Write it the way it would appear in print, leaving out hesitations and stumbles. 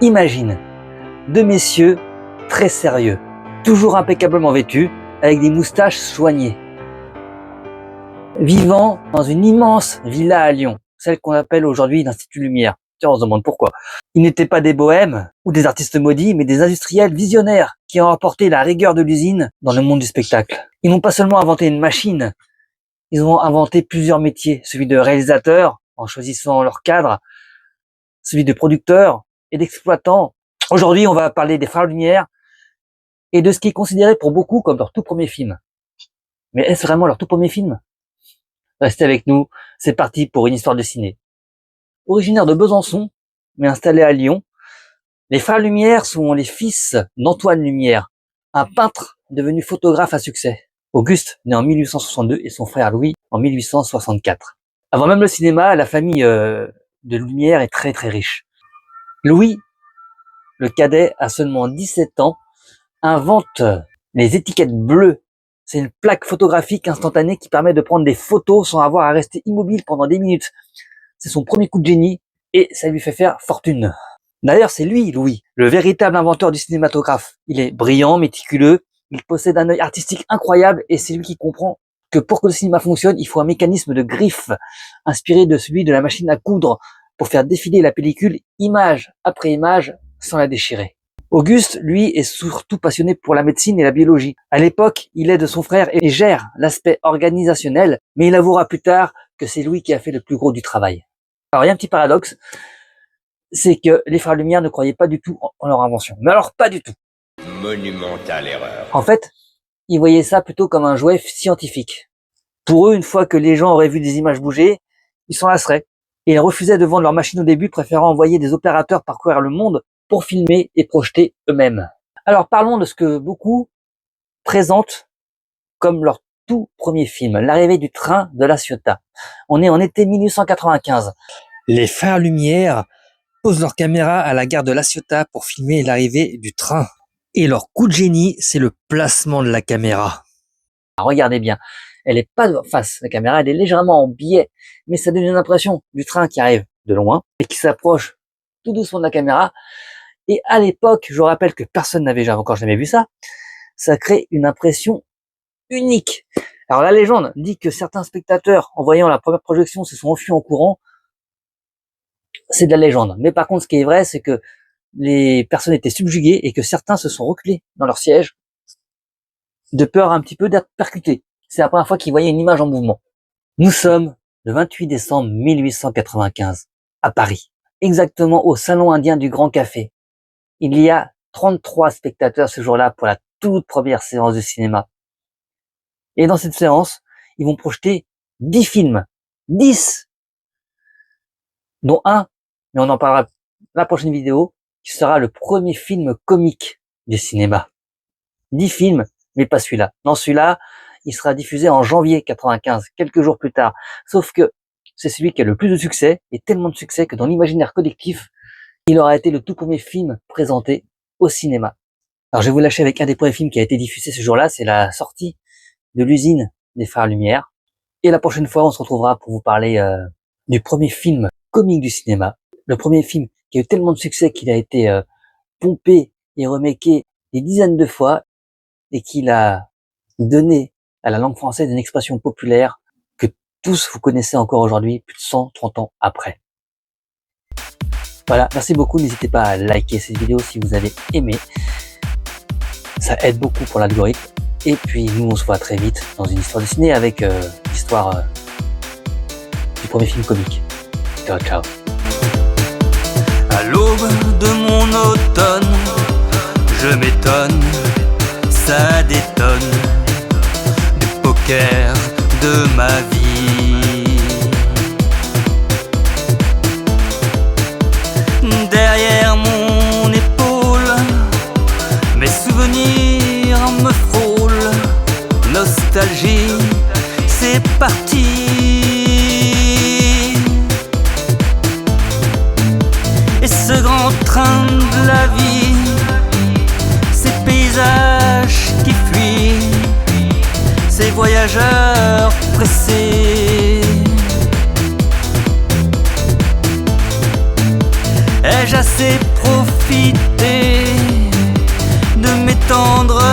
Imagine, deux messieurs très sérieux, toujours impeccablement vêtus, avec des moustaches soignées, vivant dans une immense villa à Lyon, celle qu'on appelle aujourd'hui l'Institut Lumière. Tiens, on se demande pourquoi. Ils n'étaient pas des bohèmes ou des artistes maudits, mais des industriels visionnaires qui ont apporté la rigueur de l'usine dans le monde du spectacle. Ils n'ont pas seulement inventé une machine, ils ont inventé plusieurs métiers, celui de réalisateur, en choisissant leur cadre, celui de producteur et d'exploitant. Aujourd'hui, on va parler des Frères Lumière et de ce qui est considéré pour beaucoup comme leur tout premier film. Mais est-ce vraiment leur tout premier film? Restez avec nous, c'est parti pour une histoire de ciné. Originaires de Besançon, mais installés à Lyon, les Frères Lumière sont les fils d'Antoine Lumière, un peintre devenu photographe à succès. Auguste, né en 1862, et son frère Louis en 1864. Avant même le cinéma, la famille de Lumière est très très riche. Louis, le cadet, a seulement 17 ans, invente les étiquettes bleues. C'est une plaque photographique instantanée qui permet de prendre des photos sans avoir à rester immobile pendant des minutes. C'est son premier coup de génie et ça lui fait faire fortune. D'ailleurs, c'est lui, Louis, le véritable inventeur du cinématographe. Il est brillant, méticuleux, il possède un œil artistique incroyable et c'est lui qui comprend que pour que le cinéma fonctionne, il faut un mécanisme de griffe inspiré de celui de la machine à coudre pour faire défiler la pellicule image après image sans la déchirer. Auguste, lui, est surtout passionné pour la médecine et la biologie. À l'époque, il aide son frère et gère l'aspect organisationnel, mais il avouera plus tard que c'est lui qui a fait le plus gros du travail. Alors, il y a un petit paradoxe, c'est que les Frères Lumière ne croyaient pas du tout en leur invention. Mais alors, pas du tout. Monumentale erreur. En fait, ils voyaient ça plutôt comme un jouet scientifique. Pour eux, une fois que les gens auraient vu des images bouger, ils s'en lasseraient. Et ils refusaient de vendre leur machine au début, préférant envoyer des opérateurs parcourir le monde pour filmer et projeter eux-mêmes. Alors parlons de ce que beaucoup présentent comme leur tout premier film, l'arrivée du train de La Ciotat. On est en été 1895. Les Frères Lumière posent leur caméra à la gare de La Ciotat pour filmer l'arrivée du train. Et leur coup de génie, c'est le placement de la caméra. Alors, regardez bien, elle est pas face, la caméra, elle est légèrement en biais, mais ça donne une impression du train qui arrive de loin et qui s'approche tout doucement de la caméra. Et à l'époque, je rappelle que personne n'avait encore jamais vu ça, ça crée une impression unique. Alors la légende dit que certains spectateurs, en voyant la première projection, se sont enfuis en courant. C'est de la légende. Mais par contre, ce qui est vrai, c'est que les personnes étaient subjuguées et que certains se sont reculés dans leur siège de peur un petit peu d'être percutés. C'est la première fois qu'ils voyaient une image en mouvement. Nous sommes le 28 décembre 1895 à Paris, exactement au Salon Indien du Grand Café. Il y a 33 spectateurs ce jour-là pour la toute première séance de cinéma. Et dans cette séance, ils vont projeter 10 films. 10! Dont un, mais on en parlera dans la prochaine vidéo, qui sera le premier film comique du cinéma. 10 films, mais pas celui-là. Non, celui-là, il sera diffusé en janvier 95, quelques jours plus tard. Sauf que c'est celui qui a le plus de succès, et tellement de succès que dans l'imaginaire collectif, il aura été le tout premier film présenté au cinéma. Alors je vais vous lâcher avec un des premiers films qui a été diffusé ce jour-là, c'est la sortie de l'usine des Frères Lumière. Et la prochaine fois, on se retrouvera pour vous parler du premier film comique du cinéma. Le premier film qui a eu tellement de succès qu'il a été pompé et remaké des dizaines de fois et qu'il a donné à la langue française une expression populaire que tous vous connaissez encore aujourd'hui, plus de 130 ans après. Voilà, merci beaucoup, n'hésitez pas à liker cette vidéo si vous avez aimé. Ça aide beaucoup pour l'algorithme. Et puis nous, on se voit très vite dans une histoire de ciné avec l'histoire du premier film comique. Ciao, ciao. À l'aube de mon automne, je m'étonne, ça détonne, du poker de ma vie. Derrière mon épaule, mes souvenirs me frôlent, nostalgie, c'est parti. Et ce grand train de la vie, ces paysages qui fuient, ces voyageurs pressés. Elle Ai-je assez profité de mes tendres